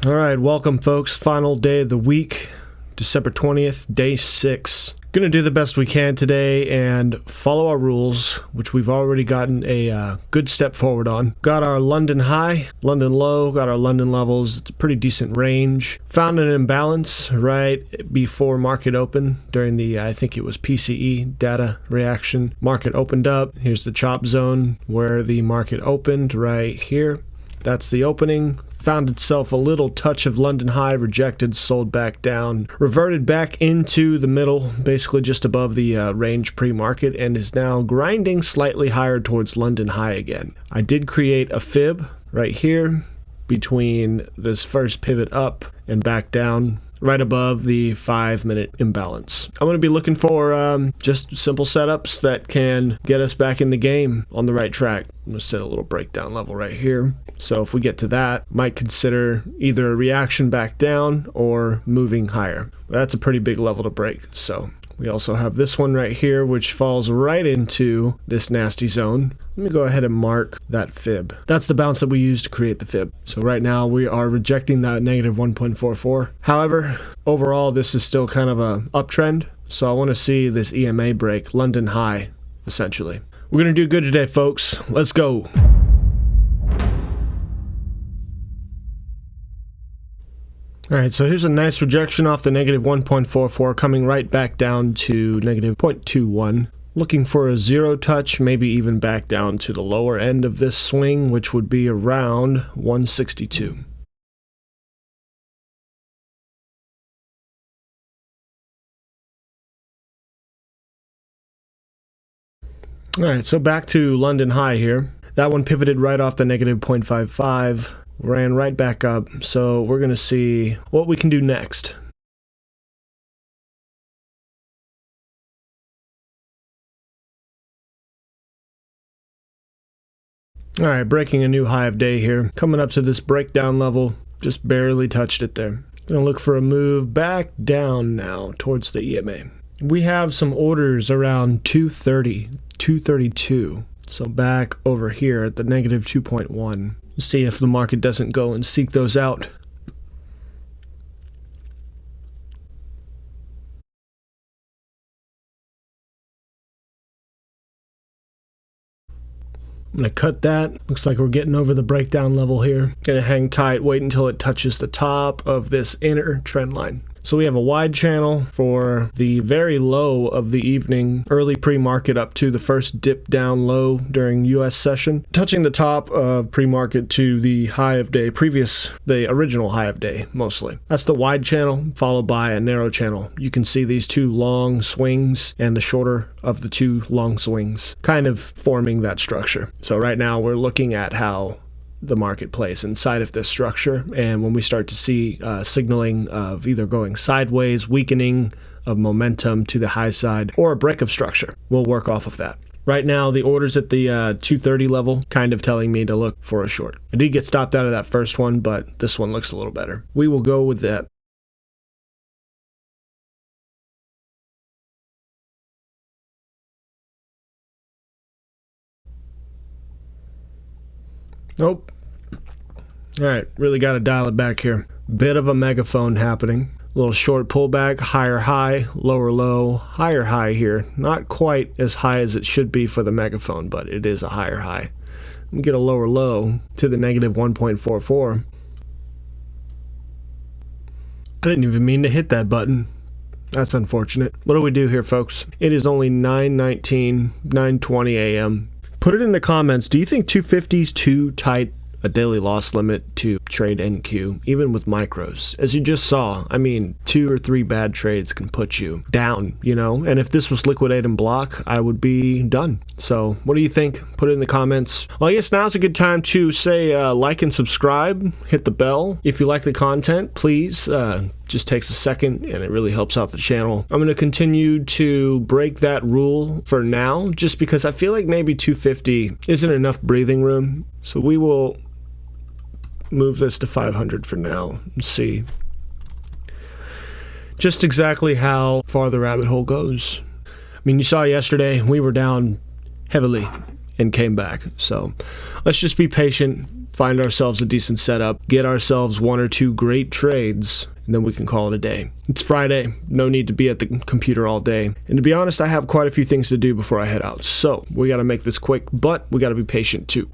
All right, welcome folks. Final day of the week, December 20th, day 6. Gonna do the best we can today and follow our rules, which we've already gotten a good step forward on. Got our London high, London low, got our London levels. It's a pretty decent range. Found an imbalance right before market open during the, I think it was PCE data reaction. Market opened up. Here's the chop zone where the market opened right here. That's the opening. Found itself a little touch of London high, rejected, sold back down, reverted back into the middle, basically just above the range pre-market, and is now grinding slightly higher towards London high again. I did create a fib right here between this first pivot up and back down, right above the 5-minute imbalance. I'm going to be looking for just simple setups that can get us back in the game on the right track. I'm going to set a little breakdown level right here. So if we get to that, might consider either a reaction back down or moving higher. That's a pretty big level to break. So we also have this one right here, which falls right into this nasty zone. Let me go ahead and mark that fib. That's the bounce that we use to create the fib. So right now we are rejecting that negative 1.44. However, overall, this is still kind of a uptrend. So I want to see this EMA break, London high, essentially. We're going to do good today, folks. Let's go. All right, so here's a nice rejection off the negative 1.44, coming right back down to negative 0.21. Looking for a zero touch, maybe even back down to the lower end of this swing, which would be around 162. All right, so back to London high here. That one pivoted right off the negative 0.55. Ran right back up, so we're going to see what we can do next. All right, breaking a new high of day here. Coming up to this breakdown level, just barely touched it there. Going to look for a move back down now towards the EMA. We have some orders around 230, 232. So back over here at the negative 2.1. See if the market doesn't go and seek those out. I'm going to cut that. Looks like we're getting over the breakdown level here. Going to hang tight, wait until it touches the top of this inner trend line. So we have a wide channel for the very low of the evening, early pre-market up to the first dip down low during US session, touching the top of pre-market to the high of day, the original high of day mostly. That's the wide channel, followed by a narrow channel. You can see these two long swings and the shorter of the two long swings kind of forming that structure. So right now we're looking at how the market plays inside of this structure, and when we start to see signaling of either going sideways, weakening of momentum to the high side, or a break of structure, we'll work off of that. Right now the orders at the 230 level kind of telling me to look for a short. I did get stopped out of that first one, but this one looks a little better. We will go with that. Nope. All right, really got to dial it back here. Bit of a megaphone happening. A little short pullback, higher high, lower low, higher high here. Not quite as high as it should be for the megaphone, but it is a higher high. We get a lower low to the negative 1.44. I didn't even mean to hit that button. That's unfortunate. What do we do here, folks? It is only 9:19, 9:20 a.m. Put it in the comments. Do you think 250 is too tight a daily loss limit to trade NQ, even with micros? As you just saw, I mean, 2 or 3 bad trades can put you down, you know? And if this was liquidate and block, I would be done. So what do you think? Put it in the comments. Well, I guess now's a good time to say like and subscribe, hit the bell. If you like the content, please, just takes a second and it really helps out the channel. I'm going to continue to break that rule for now, just because I feel like maybe 250 isn't enough breathing room. So we will move this to 500 for now and see just exactly how far the rabbit hole goes. I mean, you saw yesterday we were down heavily and came back. So let's just be patient. find ourselves a decent setup, get ourselves one or two great trades, and then we can call it a day. It's Friday, no need to be at the computer all day. And to be honest, I have quite a few things to do before I head out. So we got to make this quick, but we got to be patient too.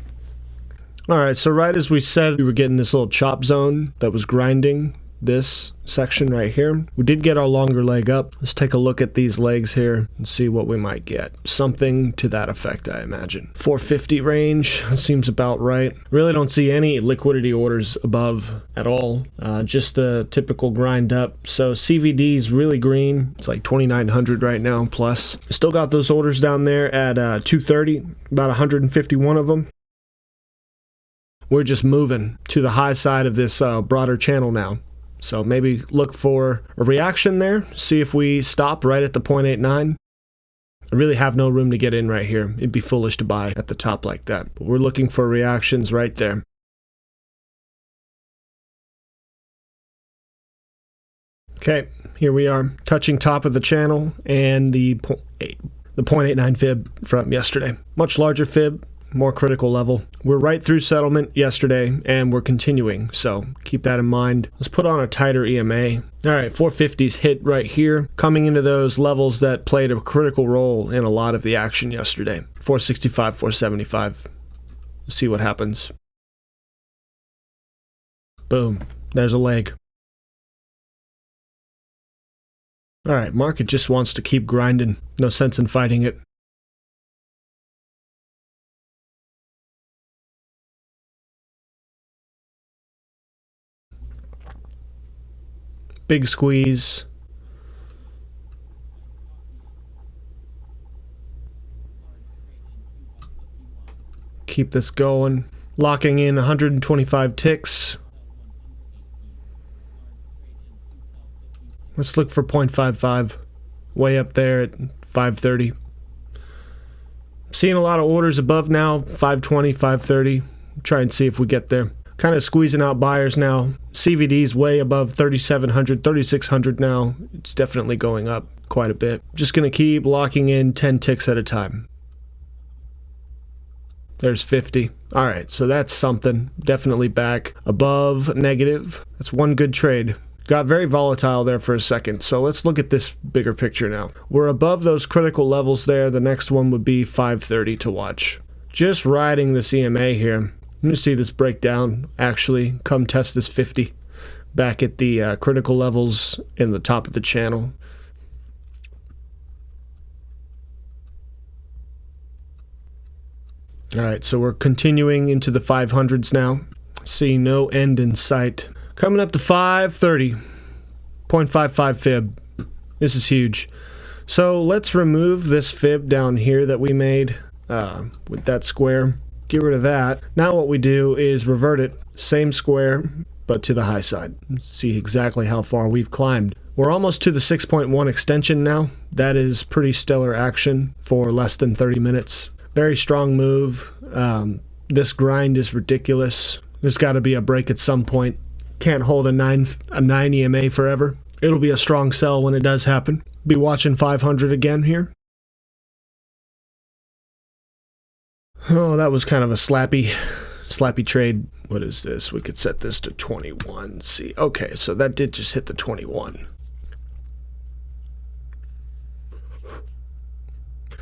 All right, so right as we said, we were getting this little chop zone that was grinding this section right here. We did get our longer leg up. Let's take a look at these legs here and see what we might get. Something to that effect, I imagine. 450 range seems about right. Really don't see any liquidity orders above at all. Just the typical grind up. So CVD is really green. It's like 2,900 right now plus. Still got those orders down there at 230, about 151 of them. We're just moving to the high side of this broader channel now. So maybe look for a reaction there, see if we stop right at the 0.89. I really have no room to get in right here. It'd be foolish to buy at the top like that. But we're looking for reactions right there. Okay, here we are, touching top of the channel and the 0.89 fib from yesterday. Much larger fib. More critical level. We're right through settlement yesterday and we're continuing, so keep that in mind. Let's put on a tighter EMA. All right, 450s hit right here, coming into those levels that played a critical role in a lot of the action yesterday. 465, 475. Let's see what happens. Boom, there's a leg. All right, market just wants to keep grinding. No sense in fighting it. Big squeeze. Keep this going. Locking in 125 ticks. Let's look for 0.55. Way up there at 530. Seeing a lot of orders above now. 520, 530. Try and see if we get there. Kind of squeezing out buyers now. CVD's way above 3,700, 3,600 now. It's definitely going up quite a bit. Just going to keep locking in 10 ticks at a time. There's 50. All right, so that's something. Definitely back above negative. That's one good trade. Got very volatile there for a second. So let's look at this bigger picture now. We're above those critical levels there. The next one would be 530 to watch. Just riding this EMA here. Let me see this breakdown actually come test this 50 back at the critical levels in the top of the channel. All right, so we're continuing into the 500s now. See no end in sight. Coming up to 530, 0.55 fib. This is huge. So let's remove this fib down here that we made with that square. Get rid of that. Now what we do is revert it, same square, but to the high side. See exactly how far we've climbed. We're almost to the 6.1 extension now. That is pretty stellar action for less than 30 minutes. Very strong move. This grind is ridiculous. There's got to be a break at some point. Can't hold a 9 EMA forever. It'll be a strong sell when it does happen. Be watching 500 again here. Oh, that was kind of a slappy trade. What is this? We could set this to 21. See, okay, so that did just hit the 21.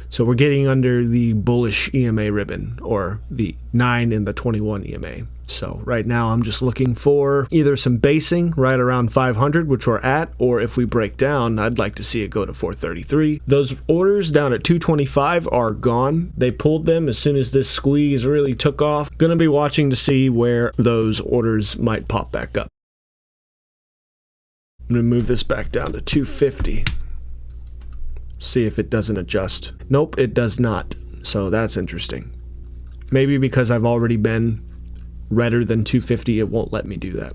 So we're getting under the bullish EMA ribbon, or the 9 and the 21 EMA. So right now I'm just looking for either some basing right around 500, which we're at, or if we break down, I'd like to see it go to 433. Those orders down at 225 are gone. They pulled them as soon as this squeeze really took off. Gonna be watching to see where those orders might pop back up. I'm gonna move this back down to 250. See if it doesn't adjust. Nope, it does not. So that's interesting. Maybe because I've already been redder than 250, it won't let me do that.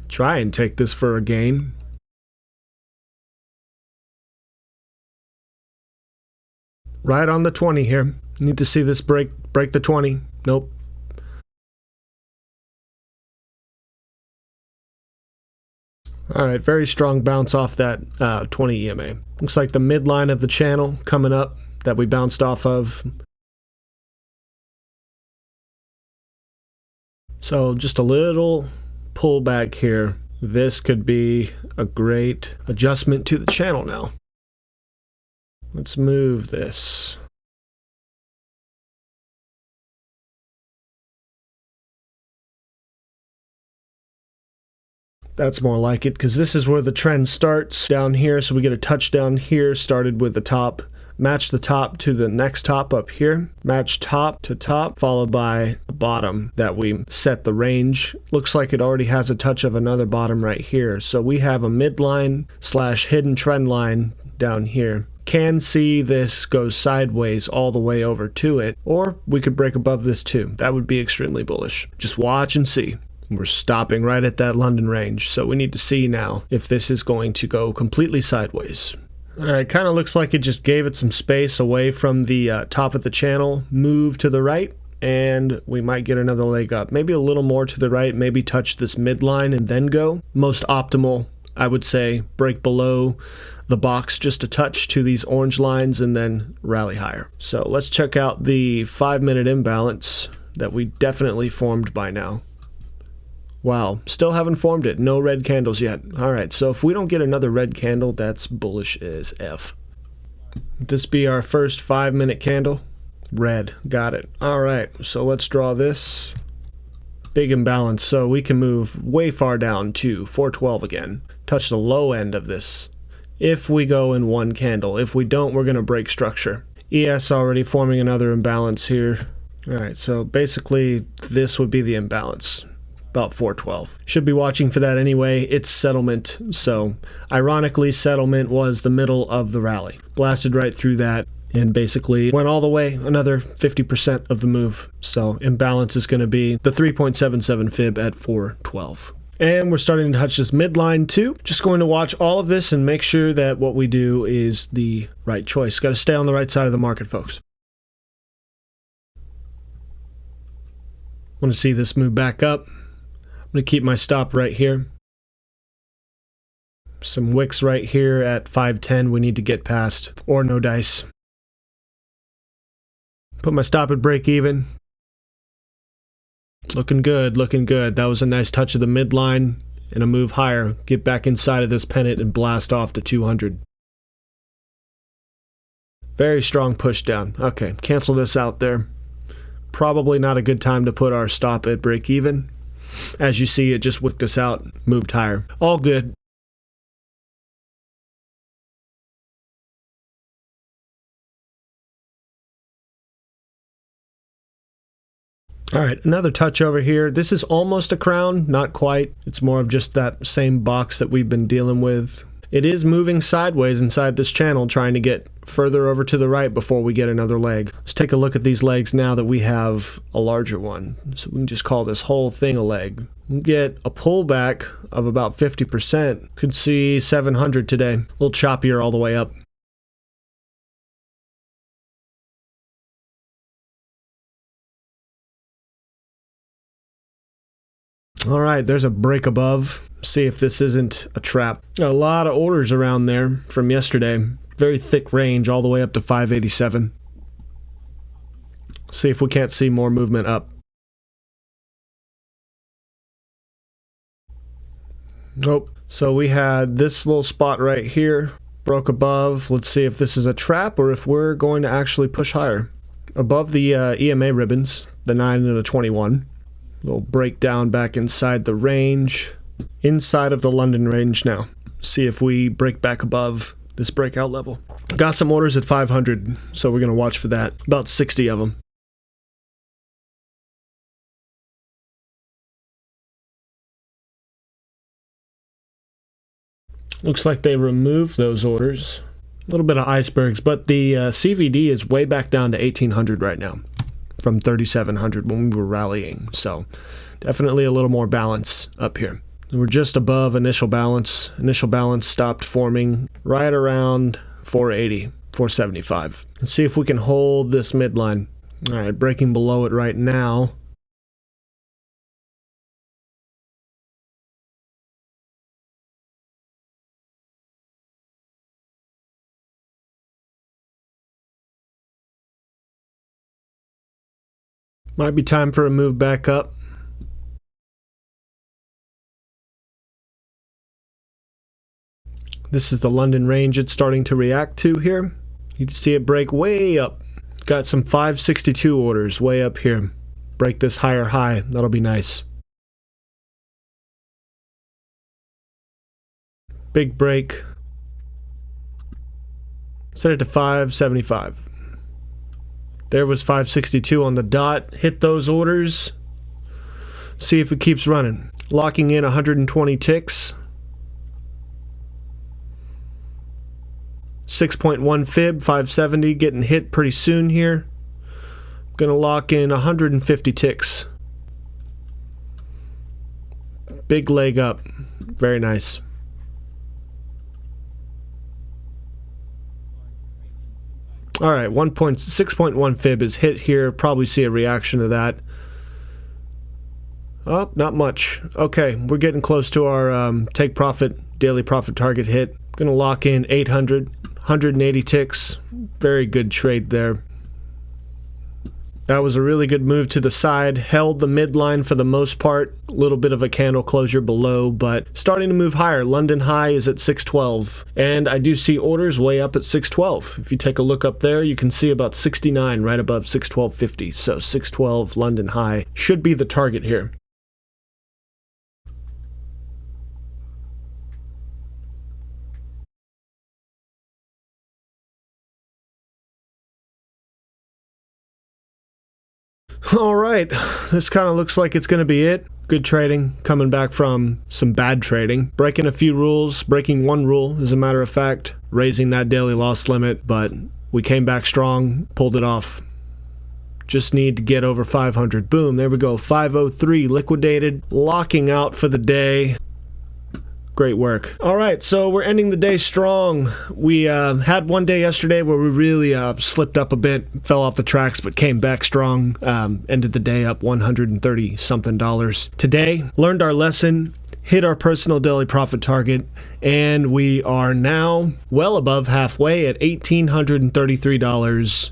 Try and take this for a gain. Right on the 20 here. Need to see this break the 20. Nope. All right, very strong bounce off that 20 EMA. Looks like the midline of the channel coming up that we bounced off of. So just a little pullback here. This could be a great adjustment to the channel now. Let's move this. That's more like it, because this is where the trend starts down here. So we get a touchdown here, started with the top, match the top to the next top up here, match top to top, followed by the bottom that we set the range. Looks like it already has a touch of another bottom right here. So we have a midline slash hidden trend line down here. Can see this go sideways all the way over to it, or we could break above this too. That would be extremely bullish. Just watch and see. We're stopping right at that London range, so we need to see now if this is going to go completely sideways. All right, kind of looks like it just gave it some space away from the top of the channel, move to the right, and we might get another leg up. Maybe a little more to the right, maybe touch this midline and then go. Most optimal, I would say, break below the box just a touch to these orange lines and then rally higher. So let's check out the 5-minute imbalance that we definitely formed by now. Wow, still haven't formed it. No red candles yet. All right, so if we don't get another red candle, that's bullish as F. Would this be our first 5-minute candle? Red, got it. All right, so let's draw this. Big imbalance, so we can move way far down to 412 again. Touch the low end of this. If we go in one candle. If we don't, we're gonna break structure. ES already forming another imbalance here. All right, so basically this would be the imbalance. About 412. Should be watching for that anyway. It's settlement. So ironically, settlement was the middle of the rally. Blasted right through that and basically went all the way, another 50% of the move. So imbalance is going to be the 3.77 fib at 412. And we're starting to touch this midline too. Just going to watch all of this and make sure that what we do is the right choice. Got to stay on the right side of the market, folks. Want to see this move back up. I'm going to keep my stop right here. Some wicks right here at 510 we need to get past, or no dice. Put my stop at break even. Looking good, looking good. That was a nice touch of the midline and a move higher. Get back inside of this pennant and blast off to 200. Very strong push down. Okay, cancel this out there. Probably not a good time to put our stop at break even. As you see, it just wicked us out, moved higher. All good. All right, another touch over here. This is almost a crown, not quite. It's more of just that same box that we've been dealing with. It is moving sideways inside this channel, trying to get further over to the right before we get another leg. Let's take a look at these legs now that we have a larger one. So we can just call this whole thing a leg. We'll get a pullback of about 50%. Could see 700 today. A little choppier all the way up. All right, there's a break above. See if this isn't a trap. A lot of orders around there from yesterday. Very thick range all the way up to 587. See if we can't see more movement up. Nope. So we had this little spot right here. Broke above. Let's see if this is a trap or if we're going to actually push higher. Above the EMA ribbons, the 9 and the 21. Little breakdown back inside the range. Inside of the London range now. See if we break back above this breakout level. Got some orders at 500, so we're going to watch for that. About 60 of them. Looks like they removed those orders. A little bit of icebergs, but the CVD is way back down to 1800 right now. From 3700 when we were rallying. So definitely a little more balance up here. We're just above initial balance. Initial balance stopped forming right around 480, 475. Let's see if we can hold this midline. All right, breaking below it right now. Might be time for a move back up. This is the London range it's starting to react to here. You can see it break way up. Got some 562 orders way up here. Break this higher high. That'll be nice. Big break. Set it to 575. There was 562 on the dot. Hit those orders. See if it keeps running. Locking in 120 ticks. 6.1 fib, 570, getting hit pretty soon here. Gonna lock in 150 ticks. Big leg up. Very nice. Alright, 6.1 fib is hit here. Probably see a reaction to that. Oh, not much. Okay, we're getting close to our take profit, daily profit target hit. Gonna lock in 800. 180 ticks. Very good trade there. That was a really good move to the side. Held the midline for the most part. A little bit of a candle closure below, but starting to move higher. London high is at 612. And I do see orders way up at 612. If you take a look up there, you can see about 69 right above 612.50. So 612 London high should be the target here. All right, this kind of looks like it's going to be it. Good trading, coming back from some bad trading. Breaking a few rules, breaking one rule, as a matter of fact. Raising that daily loss limit, but we came back strong, pulled it off. Just need to get over 500. Boom, there we go. 503 liquidated, locking out for the day. Great work. All right, so we're ending the day strong. We had one day yesterday where we really slipped up a bit, fell off the tracks, but came back strong. Ended the day up $130 something. Today, learned our lesson, hit our personal daily profit target, and we are now well above halfway at $1,833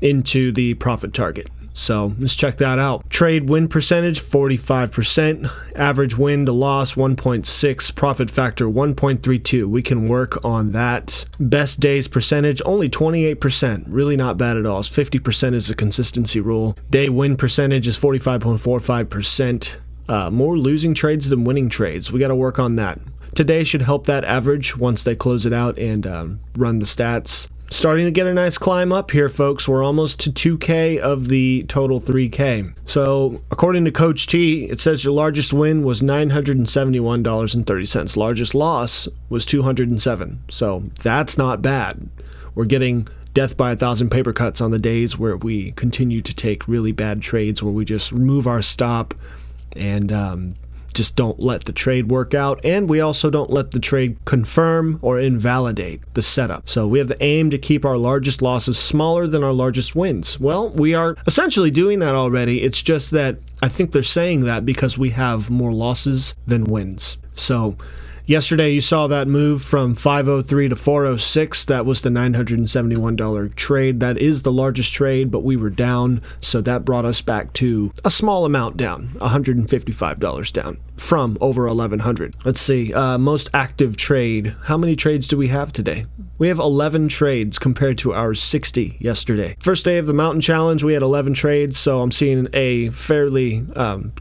into the profit target. So let's check that out. Trade win percentage 45%, average win to loss 1.6, profit factor 1.32. We can work on that. Best days percentage only 28%, really not bad at all. 50% is a consistency rule. Day win percentage is 45.45%. More losing trades than winning trades. We got to work on that. Today should help that average once they close it out and run the stats. Starting to get a nice climb up here, folks. We're almost to 2K of the total 3K. So, according to Coach T, it says your largest win was $971.30. Largest loss was $207. So, that's not bad. We're getting death by 1,000 paper cuts on the days where we continue to take really bad trades, where we just remove our stop and just don't let the trade work out, and we also don't let the trade confirm or invalidate the setup. So we have the aim to keep our largest losses smaller than our largest wins. Well, we are essentially doing that already. It's just that I think they're saying that because we have more losses than wins. So yesterday you saw that move from 503 to 406. That was the $971 trade. That is the largest trade, but we were down, so that brought us back to a small amount down, $155 down from over 1,100. Let's see, most active trade. How many trades do we have today? We have 11 trades compared to our 60 yesterday. First day of the Mountain Challenge, we had 11 trades, so I'm seeing a fairly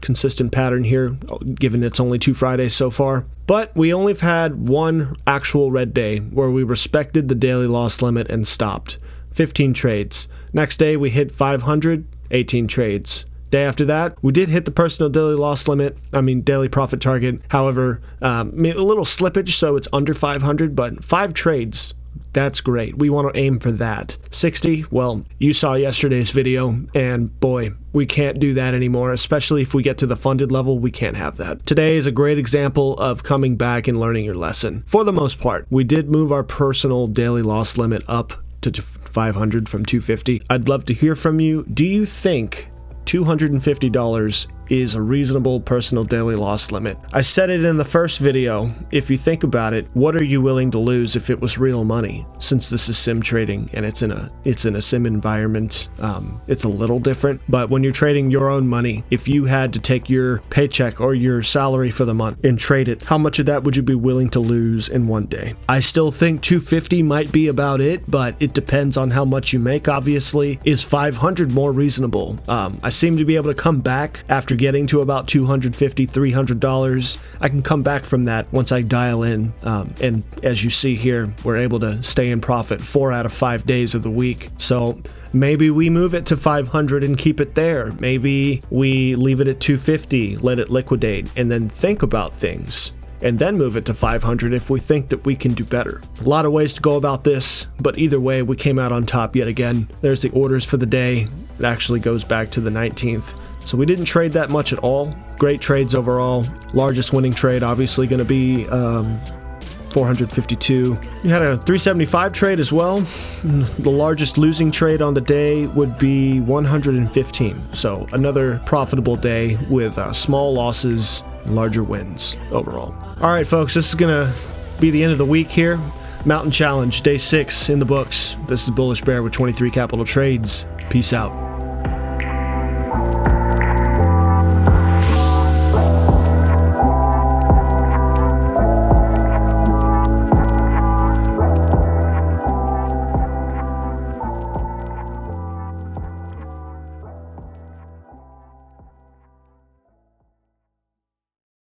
consistent pattern here, given it's only 2 Fridays so far. But we only have had one actual red day where we respected the daily loss limit and stopped. 15 trades. Next day we hit 500, 18 trades. Day after that, we did hit the personal daily loss limit, daily profit target. However, a little slippage, so it's under 500, but 5 trades. That's great. We want to aim for that. 60, well, you saw yesterday's video, and boy, we can't do that anymore, especially if we get to the funded level. We can't have that. Today is a great example of coming back and learning your lesson. For the most part, we did move our personal daily loss limit up to 500 from 250. I'd love to hear from you. Do you think $250 is a reasonable personal daily loss limit. I said it in the first video. If you think about it, what are you willing to lose if it was real money? Since this is sim trading and it's in a sim environment, it's a little different. But when you're trading your own money, if you had to take your paycheck or your salary for the month and trade it, how much of that would you be willing to lose in one day? I still think 250 might be about it, but it depends on how much you make, obviously. Is 500 more reasonable? I seem to be able to come back after getting to about $250, $300. I can come back from that once I dial in, and as you see here, we're able to stay in profit 4 out of 5 days of the week. So maybe we move it to 500 and keep it there. Maybe we leave it at 250, let it liquidate, and then think about things, and then move it to 500 if we think that we can do better. A lot of ways to go about this, but either way, we came out on top yet again. There's the orders for the day. It actually goes back to the 19th. So we didn't trade that much at all. Great trades overall. Largest winning trade obviously going to be 452. You had a 375 trade as well. The largest losing trade on the day would be 115. So another profitable day with small losses, larger wins overall. All right, folks, this is going to be the end of the week here. Mountain Challenge, day 6 in the books. This is Bullish Bear with 23 Capital Trades. Peace out.